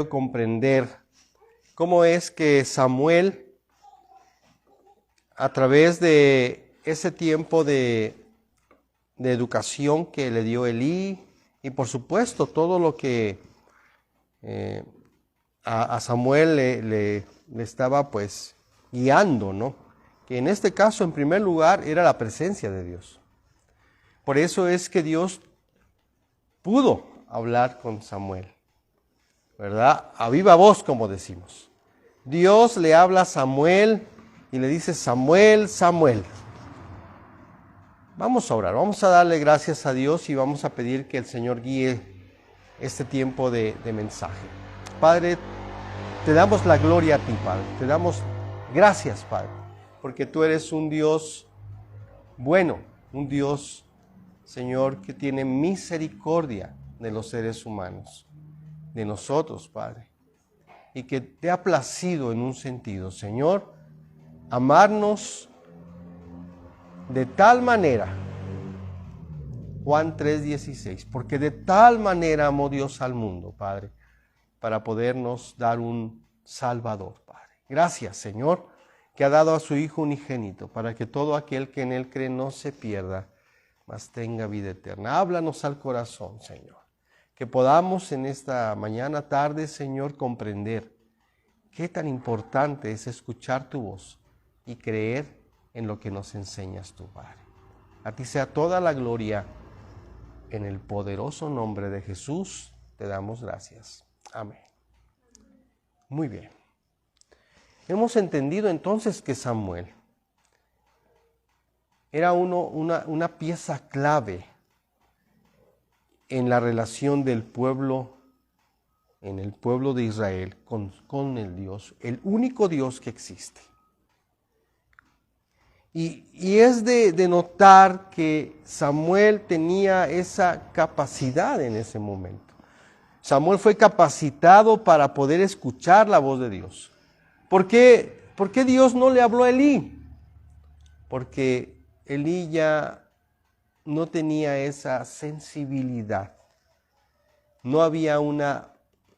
comprender cómo es que Samuel, a través de ese tiempo de educación que le dio Elí, y por supuesto todo lo que a Samuel le estaba pues guiando, ¿no? Que en este caso, en primer lugar, era la presencia de Dios. Por eso es que Dios pudo hablar con Samuel, ¿verdad? A viva voz, como decimos. Dios le habla a Samuel y le dice: Samuel, Samuel. Vamos a orar, vamos a darle gracias a Dios y vamos a pedir que el Señor guíe este tiempo de mensaje. Padre, te damos la gloria a ti, Padre. Te damos gracias, Padre, porque tú eres un Dios bueno, un Dios, Señor, que tiene misericordia de los seres humanos, de nosotros, Padre, y que te ha placido en un sentido, Señor, amarnos de tal manera, Juan 3:16, porque de tal manera amó Dios al mundo, Padre, para podernos dar un Salvador, Padre. Gracias, Señor, que ha dado a su Hijo unigénito, para que todo aquel que en Él cree no se pierda, mas tenga vida eterna. Háblanos al corazón, Señor, que podamos en esta mañana, tarde, Señor, comprender qué tan importante es escuchar tu voz y creer en lo que nos enseñas tú, Padre. A ti sea toda la gloria, en el poderoso nombre de Jesús te damos gracias. Amén. Muy bien. Hemos entendido entonces que Samuel era una pieza clave en la relación del pueblo, en el pueblo de Israel con el Dios, el único Dios que existe. Y es de notar que Samuel tenía esa capacidad en ese momento. Samuel fue capacitado para poder escuchar la voz de Dios. ¿Por qué Dios no le habló a Elí? Porque Elí ya no tenía esa sensibilidad. No había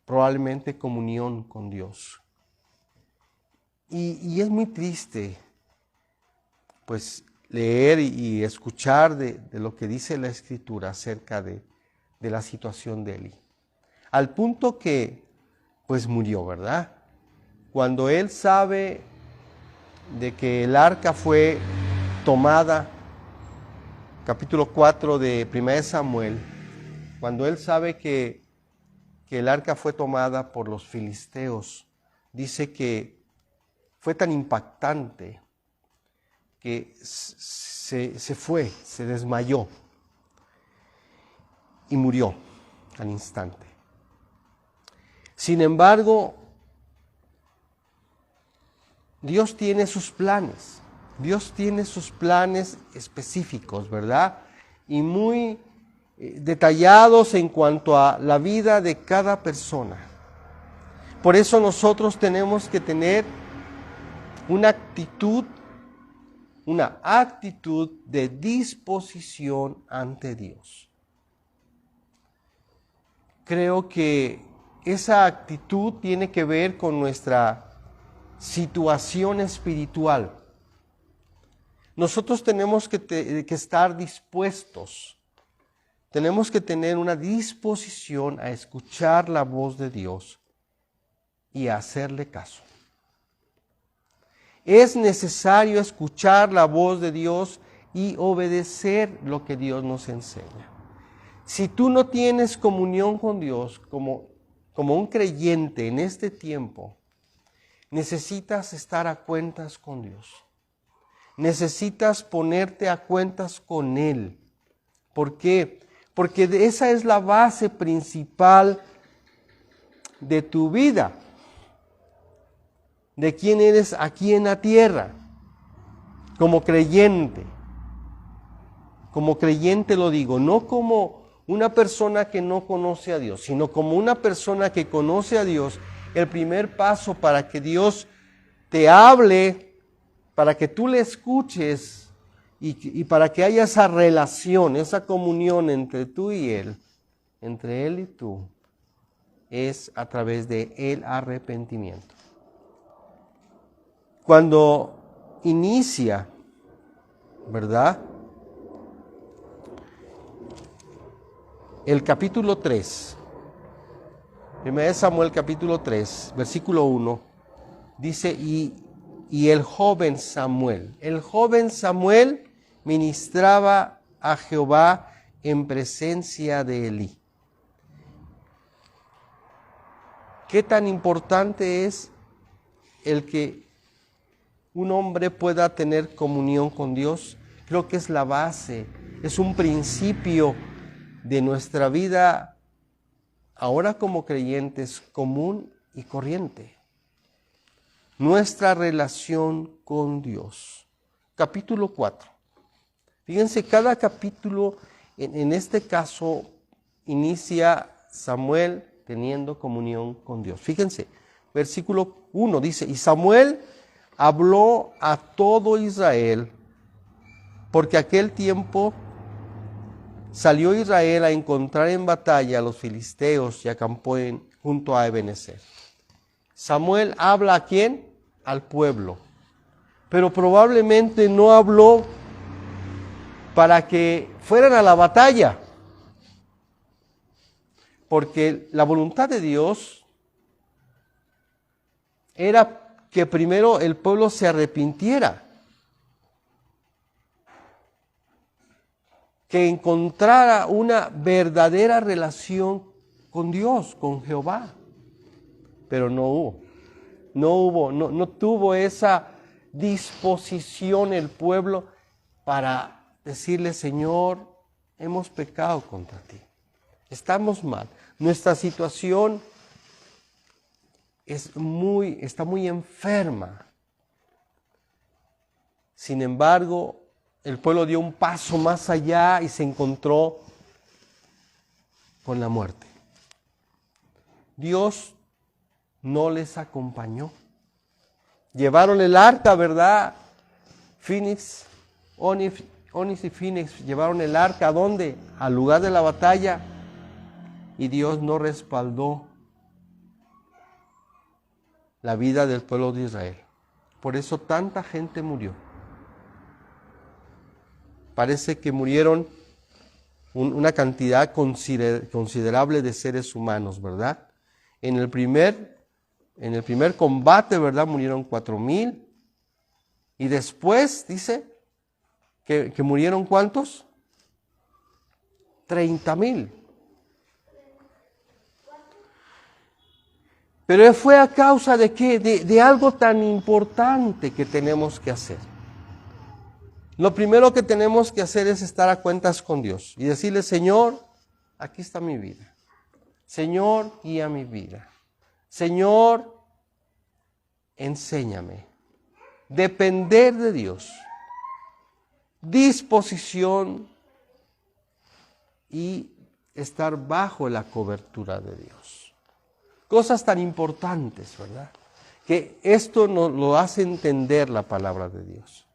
probablemente comunión con Dios. Y es muy triste pues leer y escuchar de lo que dice la Escritura acerca de la situación de Elí. Al punto que pues murió, ¿verdad? Cuando él sabe de que el arca fue tomada, capítulo 4 de 1 Samuel, cuando él sabe que el arca fue tomada por los filisteos, dice que fue tan impactante que se desmayó y murió al instante. Sin embargo, Dios tiene sus planes. Dios tiene sus planes específicos, ¿verdad? Y muy detallados en cuanto a la vida de cada persona. Por eso nosotros tenemos que tener una actitud de disposición ante Dios. Creo que esa actitud tiene que ver con nuestra situación espiritual. Nosotros tenemos que estar dispuestos, tenemos que tener una disposición a escuchar la voz de Dios y a hacerle caso. Es necesario escuchar la voz de Dios y obedecer lo que Dios nos enseña. Si tú no tienes comunión con Dios como un creyente en este tiempo, necesitas estar a cuentas con Dios. Necesitas ponerte a cuentas con Él. ¿Por qué? Porque esa es la base principal de tu vida, de quién eres aquí en la tierra, como creyente. Como creyente lo digo, no como una persona que no conoce a Dios, sino como una persona que conoce a Dios. El primer paso para que Dios te hable, para que tú le escuches y para que haya esa relación, esa comunión entre tú y Él, entre Él y tú, es a través de el arrepentimiento. Cuando inicia, ¿verdad?, el capítulo 3, 1 Samuel capítulo 3, versículo 1, dice, y el joven Samuel ministraba a Jehová en presencia de Elí. ¿Qué tan importante es el que un hombre pueda tener comunión con Dios? Creo que es la base, es un principio de nuestra vida ahora como creyentes común y corriente. Nuestra relación con Dios. Capítulo 4. Fíjense, cada capítulo, en este caso, inicia Samuel teniendo comunión con Dios. Fíjense, versículo 1 dice, y Samuel habló a todo Israel, porque aquel tiempo salió Israel a encontrar en batalla a los filisteos y acampó junto a Ebenezer. Samuel habla ¿a quién? Al pueblo. Pero probablemente no habló para que fueran a la batalla. Porque la voluntad de Dios era que primero el pueblo se arrepintiera, que encontrara una verdadera relación con Dios, con Jehová. Pero no tuvo esa disposición el pueblo para decirle, Señor, hemos pecado contra ti, estamos mal, nuestra situación está muy enferma. Sin embargo, el pueblo dio un paso más allá y se encontró con la muerte. Dios no les acompañó. Llevaron el arca, ¿verdad? Onis y Fínix llevaron el arca, ¿a dónde? Al lugar de la batalla, y Dios no respaldó la vida del pueblo de Israel. Por eso tanta gente murió. Parece que murieron una cantidad considerable de seres humanos, ¿verdad? En el primer combate, ¿verdad? Murieron 4,000. Y después dice que murieron ¿cuántos? 30,000. Pero fue a causa de ¿qué? De algo tan importante que tenemos que hacer. Lo primero que tenemos que hacer es estar a cuentas con Dios y decirle, Señor, aquí está mi vida. Señor, guía mi vida. Señor, enséñame. Depender de Dios. Disposición y estar bajo la cobertura de Dios. Cosas tan importantes, ¿verdad? Que esto nos lo hace entender la palabra de Dios.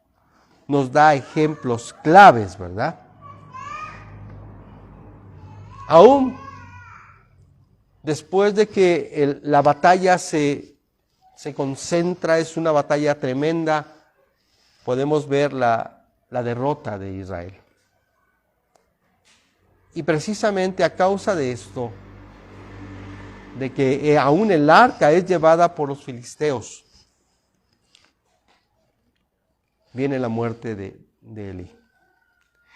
Nos da ejemplos claves, ¿verdad? Aún después de que la batalla se concentra, es una batalla tremenda, podemos ver la derrota de Israel. Y precisamente a causa de esto, de que aún el arca es llevada por los filisteos, viene la muerte de Elí.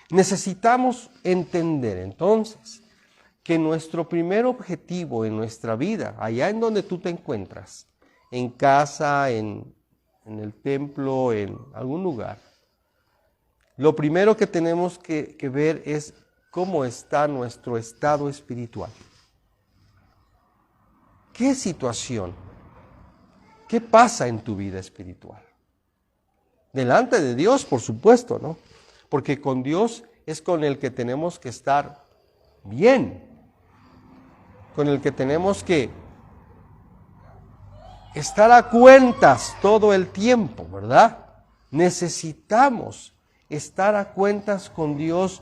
Necesitamos entender entonces que nuestro primer objetivo en nuestra vida, allá en donde tú te encuentras, en casa, en el templo, en algún lugar, lo primero que tenemos que ver es cómo está nuestro estado espiritual. ¿Qué situación? ¿Qué pasa en tu vida espiritual? Delante de Dios, por supuesto, ¿no? Porque con Dios es con el que tenemos que estar bien, con el que tenemos que estar a cuentas todo el tiempo, ¿verdad? Necesitamos estar a cuentas con Dios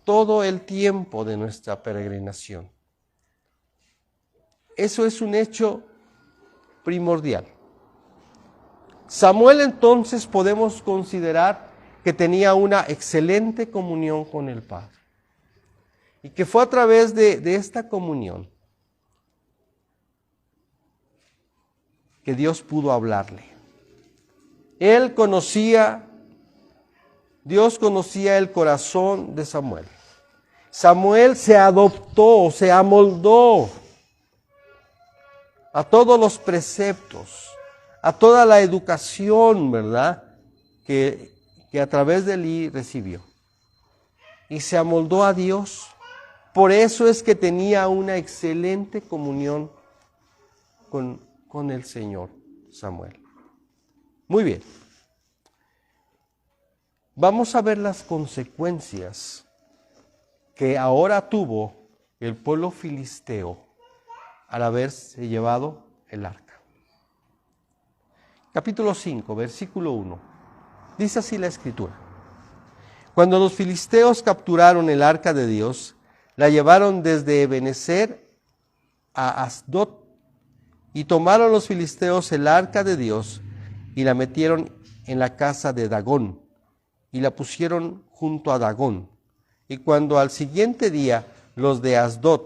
todo el tiempo de nuestra peregrinación. eso es un hecho primordial. Samuel entonces podemos considerar que tenía una excelente comunión con el Padre. Y que fue a través de esta comunión que Dios pudo hablarle. Dios conocía el corazón de Samuel. Samuel se adoptó, se amoldó a todos los preceptos, a toda la educación, ¿verdad?, que a través de Elí recibió. Y se amoldó a Dios. Por eso es que tenía una excelente comunión con el Señor, Samuel. Muy bien. Vamos a ver las consecuencias que ahora tuvo el pueblo filisteo al haberse llevado el arca. Capítulo 5, versículo 1. Dice así la Escritura. Cuando los filisteos capturaron el arca de Dios, la llevaron desde Ebenezer a Asdod, y tomaron los filisteos el arca de Dios y la metieron en la casa de Dagón, y la pusieron junto a Dagón. Y cuando al siguiente día los de Asdod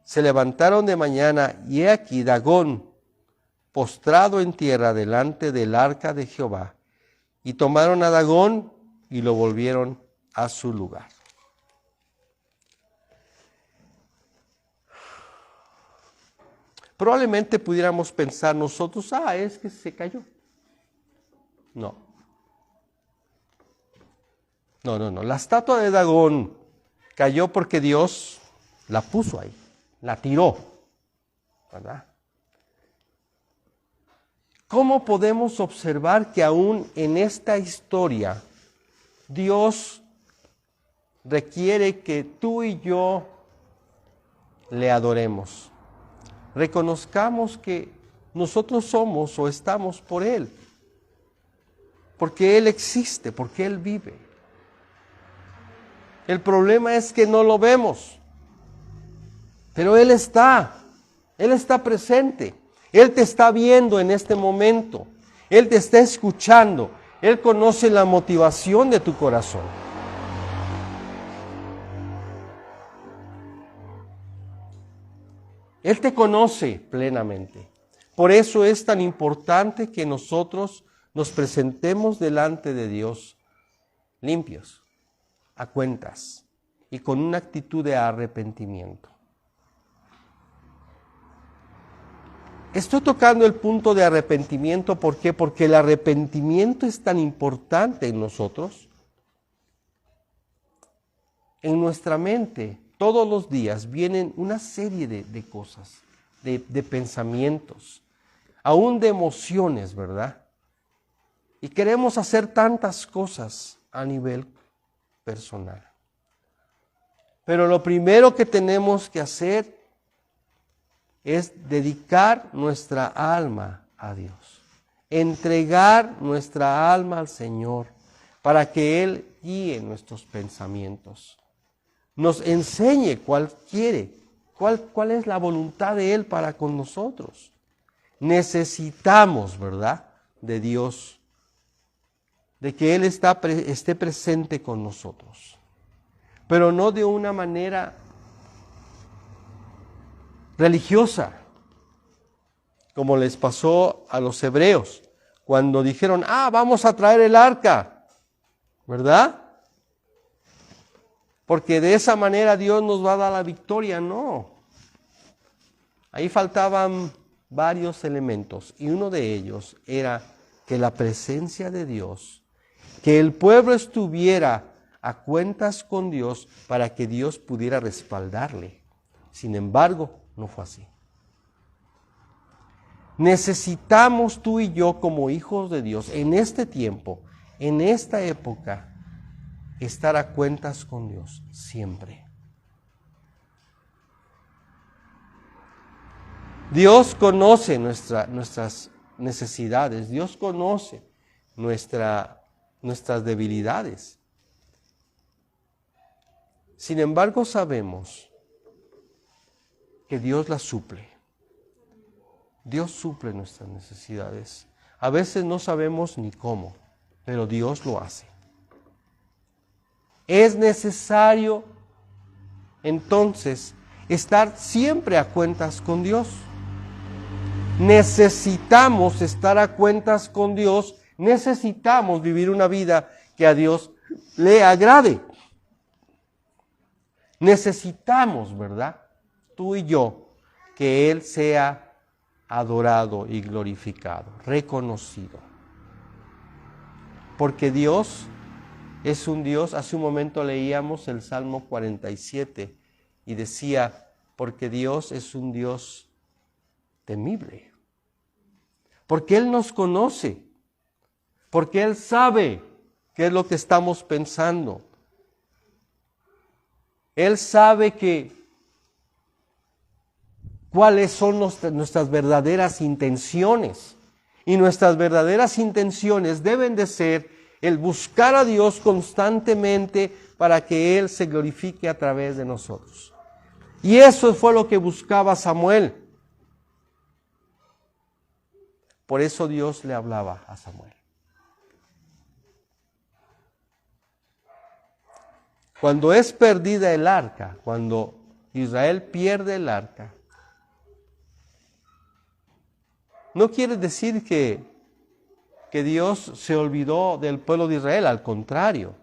se levantaron de mañana, y he aquí Dagón postrado en tierra delante del arca de Jehová, y tomaron a Dagón y lo volvieron a su lugar. Probablemente pudiéramos pensar nosotros, es que se cayó. No. La estatua de Dagón cayó porque Dios la puso ahí, la tiró, ¿verdad? ¿Cómo podemos observar que aún en esta historia Dios requiere que tú y yo le adoremos? Reconozcamos que nosotros somos o estamos por Él, porque Él existe, porque Él vive. El problema es que no lo vemos, pero Él está presente, Él te está viendo en este momento, Él te está escuchando, Él conoce la motivación de tu corazón. Él te conoce plenamente. Por eso es tan importante que nosotros nos presentemos delante de Dios limpios, a cuentas y con una actitud de arrepentimiento. Estoy tocando el punto de arrepentimiento, ¿por qué? Porque el arrepentimiento es tan importante en nosotros. En nuestra mente, todos los días vienen una serie de cosas, de pensamientos, aún de emociones, ¿verdad? Y queremos hacer tantas cosas a nivel personal. Pero lo primero que tenemos que hacer es dedicar nuestra alma a Dios, entregar nuestra alma al Señor para que Él guíe nuestros pensamientos, nos enseñe cuál es la voluntad de Él para con nosotros. Necesitamos, ¿verdad?, de Dios, de que Él esté presente con nosotros, pero no de una manera religiosa, como les pasó a los hebreos, cuando dijeron, vamos a traer el arca, ¿verdad? Porque de esa manera Dios nos va a dar la victoria. No. Ahí faltaban varios elementos, y uno de ellos era que la presencia de Dios, que el pueblo estuviera a cuentas con Dios para que Dios pudiera respaldarle. Sin embargo, no fue así. Necesitamos tú y yo como hijos de Dios en este tiempo, en esta época, estar a cuentas con Dios siempre. Dios conoce nuestras necesidades, Dios conoce nuestras debilidades. Sin embargo, sabemos que Dios las suple. Dios suple nuestras necesidades. A veces no sabemos ni cómo, pero Dios lo hace. Es necesario entonces estar siempre a cuentas con Dios. Necesitamos estar a cuentas con Dios, necesitamos vivir una vida que a Dios le agrade. Necesitamos, ¿verdad? Tú y yo, que Él sea adorado y glorificado, reconocido. Porque Dios es un Dios, hace un momento leíamos el Salmo 47 y decía, porque Dios es un Dios temible. Porque Él nos conoce, porque Él sabe qué es lo que estamos pensando. Él sabe cuáles son nuestras verdaderas intenciones. Y nuestras verdaderas intenciones deben de ser el buscar a Dios constantemente para que Él se glorifique a través de nosotros. Y eso fue lo que buscaba Samuel. Por eso Dios le hablaba a Samuel. Cuando es perdida el arca, cuando Israel pierde el arca, no quiere decir que Dios se olvidó del pueblo de Israel, al contrario.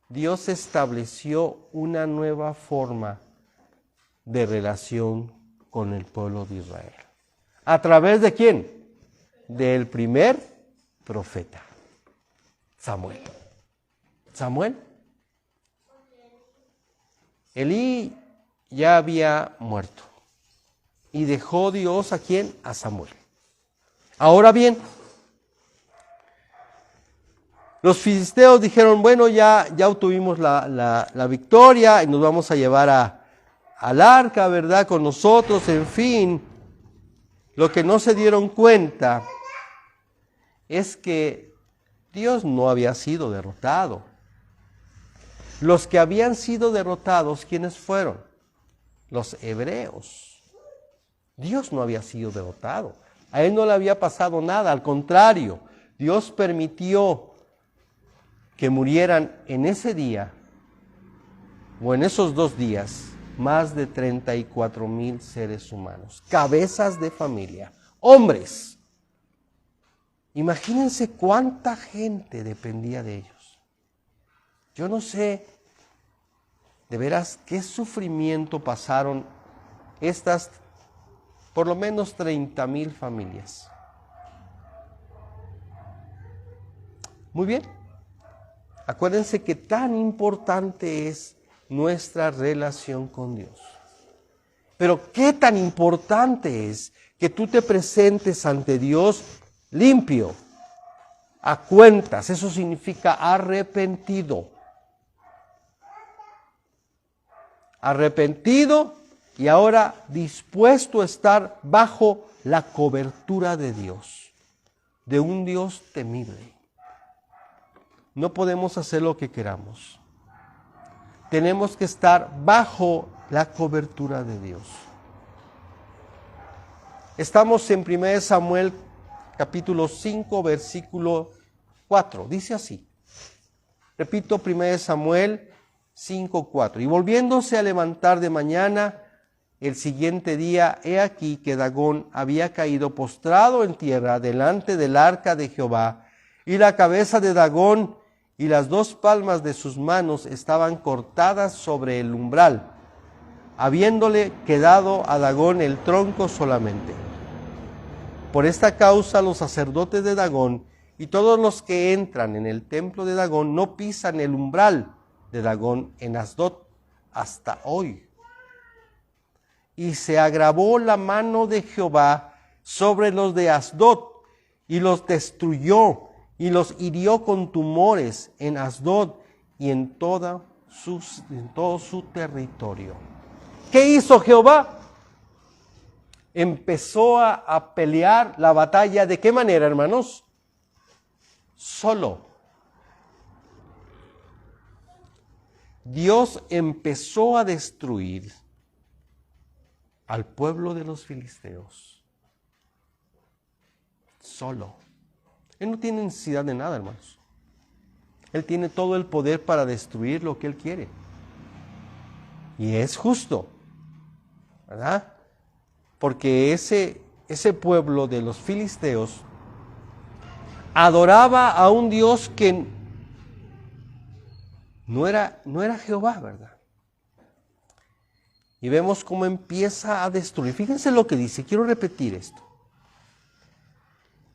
Dios estableció una nueva forma de relación con el pueblo de Israel. ¿A través de quién? Del primer profeta, Samuel. Samuel. Elí ya había muerto y dejó Dios a quién? A Samuel. Ahora bien, los filisteos dijeron, bueno, ya obtuvimos la victoria y nos vamos a llevar al arca, ¿verdad? Con nosotros, en fin. Lo que no se dieron cuenta es que Dios no había sido derrotado. Los que habían sido derrotados, ¿quiénes fueron? Los hebreos. Dios no había sido derrotado. A Él no le había pasado nada, al contrario, Dios permitió que murieran en ese día, o en esos 2 días, más de 34,000 seres humanos, cabezas de familia, hombres. Imagínense cuánta gente dependía de ellos. Yo no sé, de veras, qué sufrimiento pasaron estas, por lo menos 30,000 familias. Muy bien. Acuérdense que tan importante es nuestra relación con Dios. Pero qué tan importante es que tú te presentes ante Dios limpio, a cuentas. Eso significa arrepentido. Arrepentido y ahora dispuesto a estar bajo la cobertura de Dios, de un Dios temible. No podemos hacer lo que queramos. Tenemos que estar bajo la cobertura de Dios. Estamos en 1 Samuel capítulo 5, versículo 4. Dice así. Repito, 1 Samuel 5:4. Y volviéndose a levantar de mañana, el siguiente día, he aquí que Dagón había caído postrado en tierra delante del arca de Jehová, y la cabeza de Dagón y las 2 palmas de sus manos estaban cortadas sobre el umbral, habiéndole quedado a Dagón el tronco solamente. Por esta causa los sacerdotes de Dagón y todos los que entran en el templo de Dagón no pisan el umbral de Dagón en Asdod hasta hoy. Y se agravó la mano de Jehová sobre los de Asdod y los destruyó y los hirió con tumores en Asdod y en todo su territorio. ¿Qué hizo Jehová? Empezó a pelear la batalla. ¿De qué manera, hermanos? Solo. Dios empezó a destruir al pueblo de los filisteos solo. Él no tiene necesidad de nada, hermanos. Él tiene todo el poder para destruir lo que Él quiere. Y es justo, ¿verdad? Porque ese pueblo de los filisteos adoraba a un Dios que no era Jehová, ¿verdad? Y vemos cómo empieza a destruir. Fíjense lo que dice, quiero repetir esto.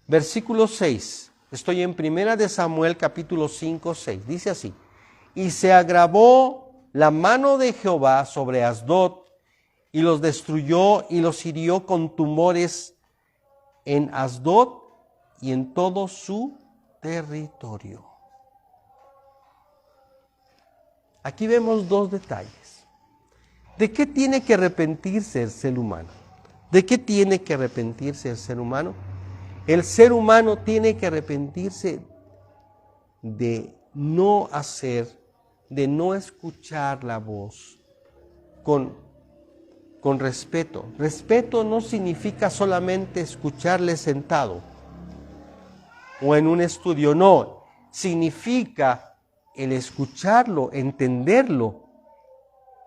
Versículo 6, estoy en 1 Samuel capítulo 5, 6, dice así: y se agravó la mano de Jehová sobre Asdod, y los destruyó y los hirió con tumores en Asdod y en todo su territorio. Aquí vemos dos detalles. ¿De qué tiene que arrepentirse el ser humano? ¿De qué tiene que arrepentirse el ser humano? El ser humano tiene que arrepentirse de no hacer, de no escuchar la voz con respeto. Respeto no significa solamente escucharle sentado o en un estudio, no. Significa el escucharlo, entenderlo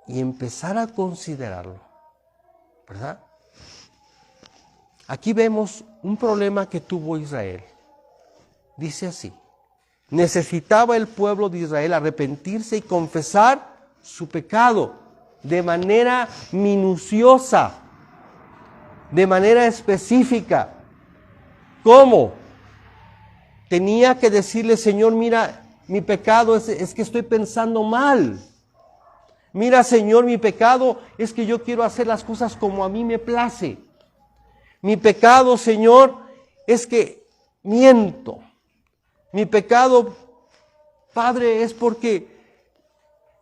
y empezar a considerarlo, ¿verdad? Aquí vemos un problema que tuvo Israel. Dice así: necesitaba el pueblo de Israel arrepentirse y confesar su pecado de manera minuciosa, de manera específica. ¿Cómo? Tenía que decirle: Señor, mira, mi pecado es que estoy pensando mal. Mira, Señor, mi pecado es que yo quiero hacer las cosas como a mí me place. Mi pecado, Señor, es que miento. Mi pecado, Padre, es porque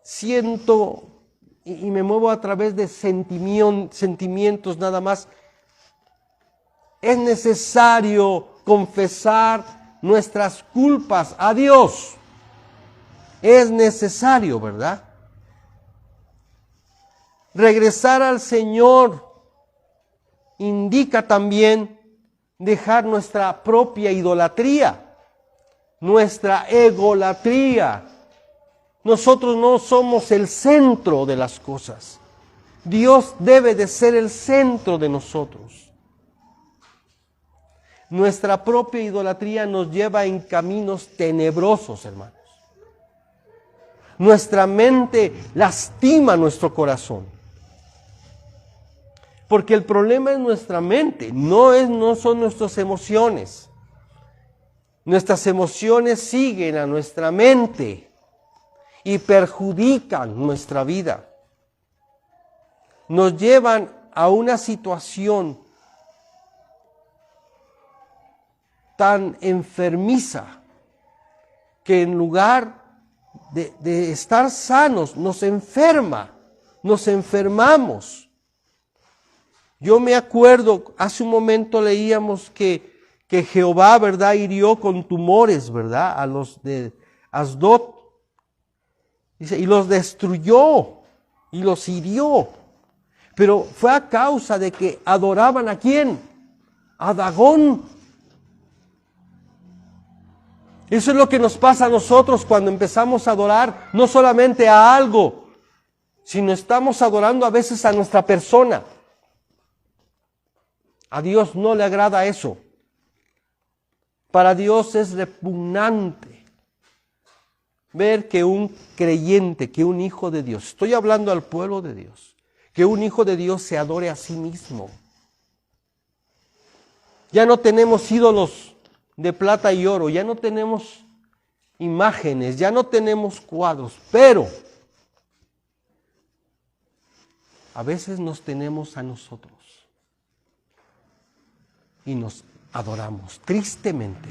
siento y me muevo a través de sentimientos nada más. Es necesario confesar nuestras culpas a Dios. Es necesario, ¿verdad? Regresar al Señor indica también dejar nuestra propia idolatría, nuestra egolatría. Nosotros no somos el centro de las cosas. Dios debe de ser el centro de nosotros. Nuestra propia idolatría nos lleva en caminos tenebrosos, hermanos. Nuestra mente lastima nuestro corazón. Porque el problema es nuestra mente, no son nuestras emociones. Nuestras emociones siguen a nuestra mente y perjudican nuestra vida. Nos llevan a una situación tan enfermiza que en lugar de estar sanos nos enfermamos. Yo me acuerdo, hace un momento leíamos que Jehová, ¿verdad?, hirió con tumores, ¿verdad?, a los de Asdod. Dice, y los destruyó, y los hirió. Pero fue a causa de que adoraban ¿a quién? A Dagón. Eso es lo que nos pasa a nosotros cuando empezamos a adorar, no solamente a algo, sino estamos adorando a veces a nuestra persona. A Dios no le agrada eso. Para Dios es repugnante ver que un creyente, que un hijo de Dios, estoy hablando al pueblo de Dios, que un hijo de Dios se adore a sí mismo. Ya no tenemos ídolos de plata y oro, ya no tenemos imágenes, ya no tenemos cuadros, pero a veces nos tenemos a nosotros y nos adoramos tristemente.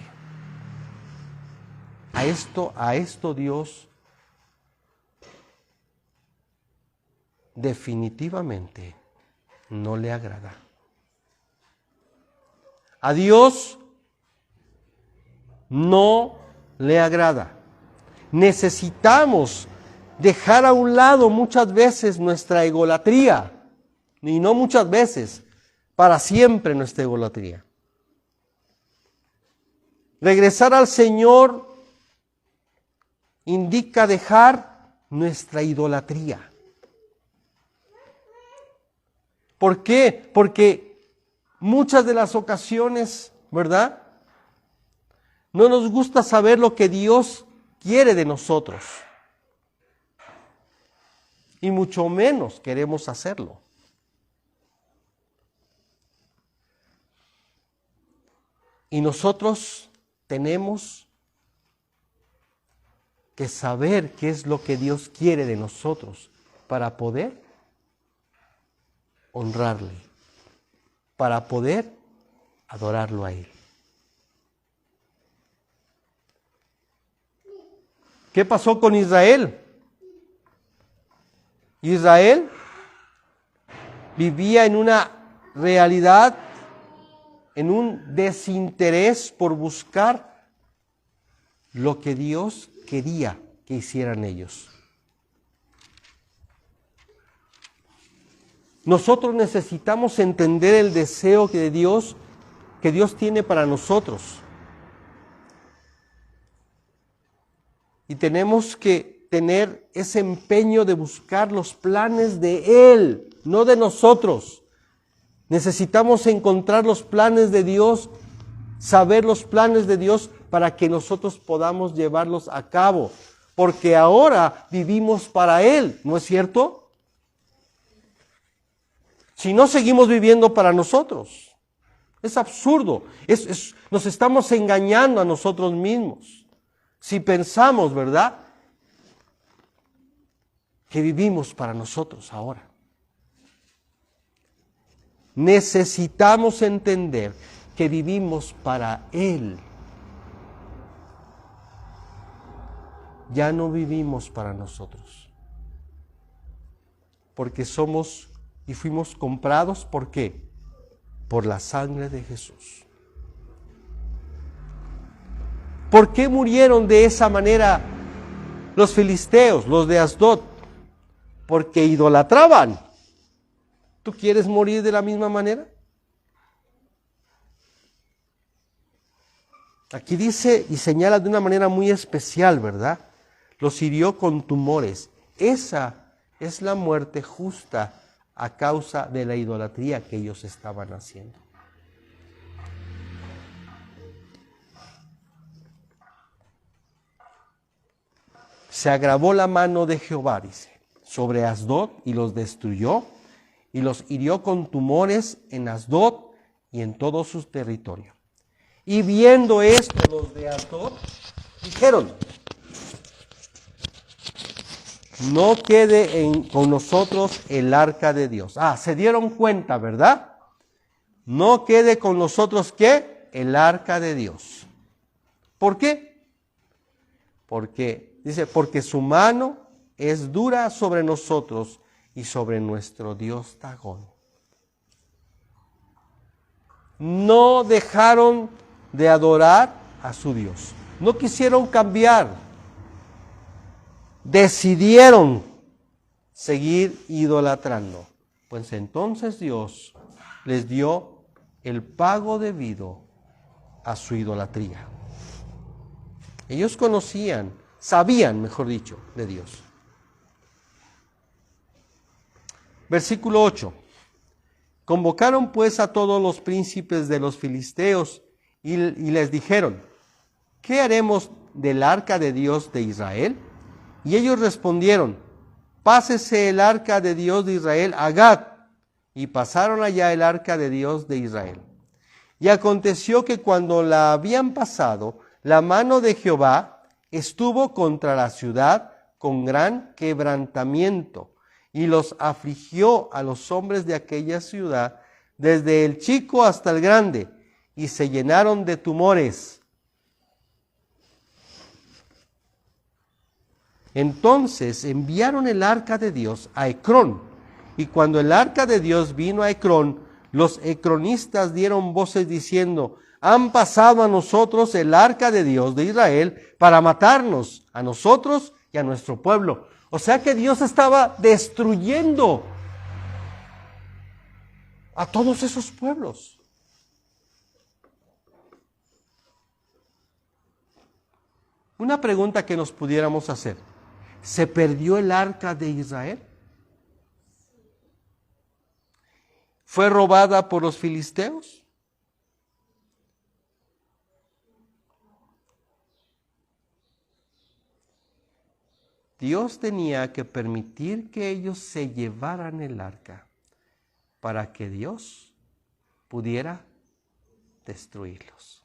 A esto Dios definitivamente no le agrada. A Dios no le agrada. Necesitamos dejar a un lado muchas veces nuestra egolatría, y no muchas veces, para siempre nuestra egolatría. Regresar al Señor indica dejar nuestra idolatría. ¿Por qué? Porque muchas de las ocasiones, ¿verdad?, no nos gusta saber lo que Dios quiere de nosotros. Y mucho menos queremos hacerlo. Y nosotros tenemos que saber qué es lo que Dios quiere de nosotros para poder honrarle, para poder adorarlo a Él. ¿Qué pasó con Israel? Israel vivía en una realidad, en un desinterés por buscar lo que Dios quería que hicieran ellos. Nosotros necesitamos entender el deseo que Dios tiene para nosotros. Y tenemos que tener ese empeño de buscar los planes de Él, no de nosotros. Necesitamos encontrar los planes de Dios, saber los planes de Dios para que nosotros podamos llevarlos a cabo. Porque ahora vivimos para Él, ¿no es cierto? Si no seguimos viviendo para nosotros, es absurdo. Nos estamos engañando a nosotros mismos. Si pensamos, ¿verdad?, que vivimos para nosotros ahora. Necesitamos entender que vivimos para Él. Ya no vivimos para nosotros. Porque somos y fuimos comprados, ¿por qué? Por la sangre de Jesús. ¿Por qué murieron de esa manera los filisteos, los de Asdod? Porque idolatraban. ¿Tú quieres morir de la misma manera? Aquí dice y señala de una manera muy especial, ¿verdad? Los hirió con tumores. Esa es la muerte justa a causa de la idolatría que ellos estaban haciendo. Se agravó la mano de Jehová, dice, sobre Asdod y los destruyó y los hirió con tumores en Asdod y en todo su territorio. Y viendo esto los de Asdod dijeron: no quede con nosotros el arca de Dios. Se dieron cuenta, ¿verdad? No quede con nosotros, ¿qué? El arca de Dios. ¿Por qué? Porque su mano es dura sobre nosotros y sobre nuestro Dios Dagón. No dejaron de adorar a su Dios. No quisieron cambiar. Decidieron seguir idolatrando. Pues entonces Dios les dio el pago debido a su idolatría. Ellos sabían, mejor dicho, de Dios. Versículo 8. Convocaron pues a todos los príncipes de los filisteos y les dijeron: ¿qué haremos del arca de Dios de Israel? Y ellos respondieron: pásese el arca de Dios de Israel a Gat. Y pasaron allá el arca de Dios de Israel. Y aconteció que cuando la habían pasado, la mano de Jehová estuvo contra la ciudad con gran quebrantamiento, y los afligió a los hombres de aquella ciudad, desde el chico hasta el grande, y se llenaron de tumores. Entonces enviaron el arca de Dios a Ecrón, y cuando el arca de Dios vino a Ecrón, los ecronistas dieron voces diciendo: han pasado a nosotros el arca de Dios de Israel para matarnos, a nosotros y a nuestro pueblo. O sea que Dios estaba destruyendo a todos esos pueblos. Una pregunta que nos pudiéramos hacer. ¿Se perdió el arca de Israel? ¿Fue robada por los filisteos? Dios tenía que permitir que ellos se llevaran el arca para que Dios pudiera destruirlos.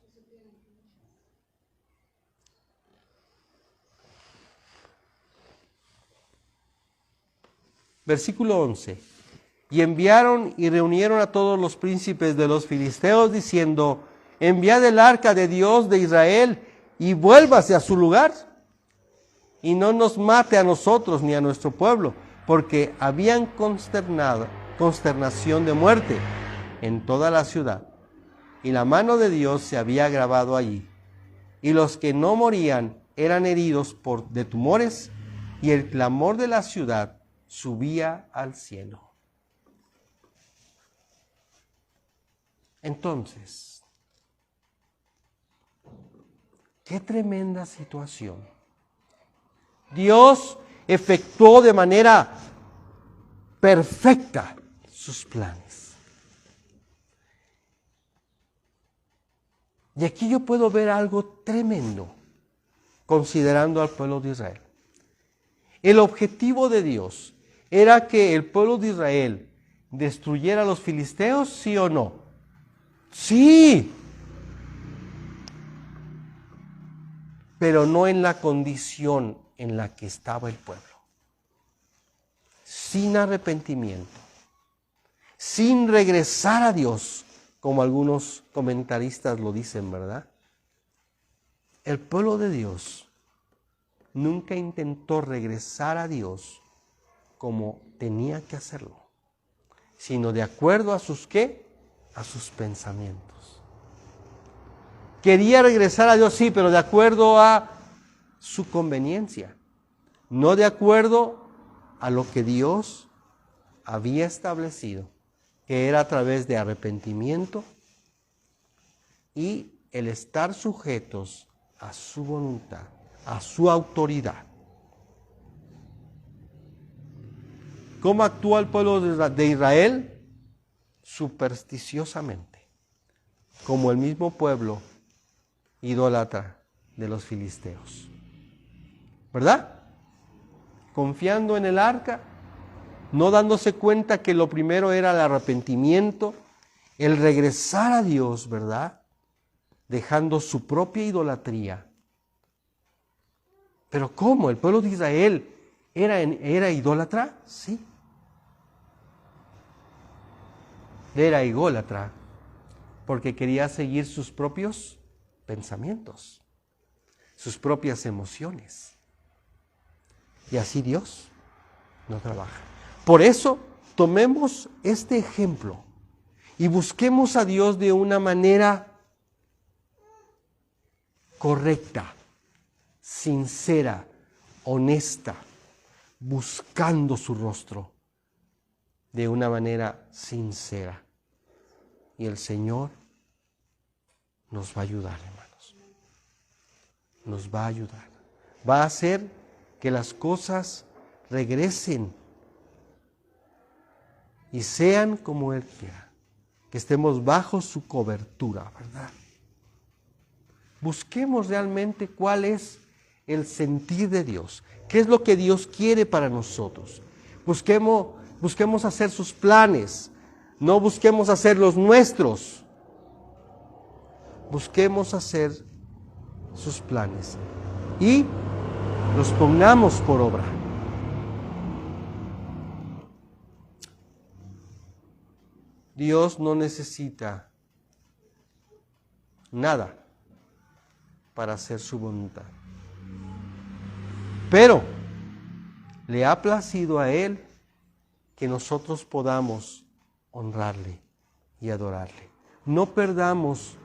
Versículo 11. Y enviaron y reunieron a todos los príncipes de los filisteos, diciendo: enviad el arca de Dios de Israel y vuélvase a su lugar, y no nos mate a nosotros ni a nuestro pueblo, porque habían consternación de muerte en toda la ciudad, y la mano de Dios se había agravado allí, y los que no morían eran heridos de tumores, y el clamor de la ciudad subía al cielo. Entonces, qué tremenda situación. Dios efectuó de manera perfecta sus planes. Y aquí yo puedo ver algo tremendo, considerando al pueblo de Israel. El objetivo de Dios era que el pueblo de Israel destruyera a los filisteos, ¿sí o no? Sí, pero no en la condición en la que estaba el pueblo. Sin arrepentimiento, sin regresar a Dios, como algunos comentaristas lo dicen, ¿verdad? El pueblo de Dios nunca intentó regresar a Dios como tenía que hacerlo, sino de acuerdo a sus ¿qué? A sus pensamientos. Quería regresar a Dios, sí, pero de acuerdo a su conveniencia, no de acuerdo a lo que Dios había establecido, que era a través de arrepentimiento y el estar sujetos a su voluntad, a su autoridad. ¿Cómo actúa el pueblo de Israel? Supersticiosamente, como el mismo pueblo idólatra de los filisteos, ¿verdad? Confiando en el arca, no dándose cuenta que lo primero era el arrepentimiento, el regresar a Dios, ¿verdad? Dejando su propia idolatría. Pero ¿cómo? ¿El pueblo de Israel era idólatra? Sí. Era idólatra porque quería seguir sus propios pensamientos, sus propias emociones. Y así Dios no trabaja. Por eso, tomemos este ejemplo y busquemos a Dios de una manera correcta, sincera, honesta, buscando su rostro de una manera sincera. Y el Señor nos va a ayudar, hermanos. Nos va a ayudar. Va a hacer que las cosas regresen y sean como Él quiera. Que estemos bajo su cobertura, ¿verdad? Busquemos realmente cuál es el sentir de Dios. ¿Qué es lo que Dios quiere para nosotros? Busquemos hacer sus planes. No busquemos hacer los nuestros. Busquemos hacer sus planes y los pongamos por obra. Dios no necesita nada para hacer su voluntad. Pero le ha placido a Él que nosotros podamos honrarle y adorarle. No perdamos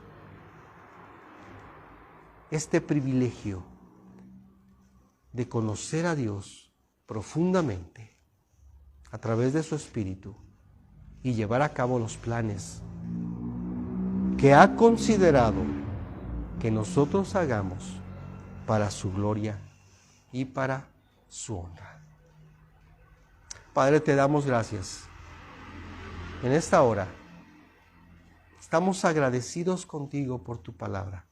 este privilegio de conocer a Dios profundamente a través de su Espíritu y llevar a cabo los planes que ha considerado que nosotros hagamos para su gloria y para su honra. Padre, te damos gracias. En esta hora estamos agradecidos contigo por tu palabra.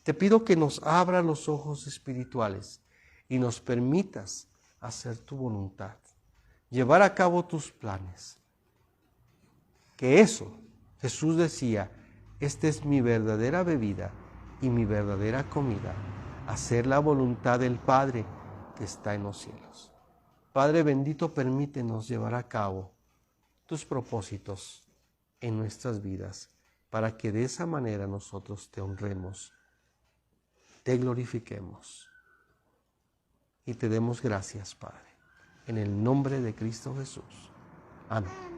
Te pido que nos abra los ojos espirituales y nos permitas hacer tu voluntad, llevar a cabo tus planes. Que eso, Jesús decía, esta es mi verdadera bebida y mi verdadera comida, hacer la voluntad del Padre que está en los cielos. Padre bendito, permítenos llevar a cabo tus propósitos en nuestras vidas, para que de esa manera nosotros te honremos, te glorifiquemos y te demos gracias, Padre, en el nombre de Cristo Jesús. Amén.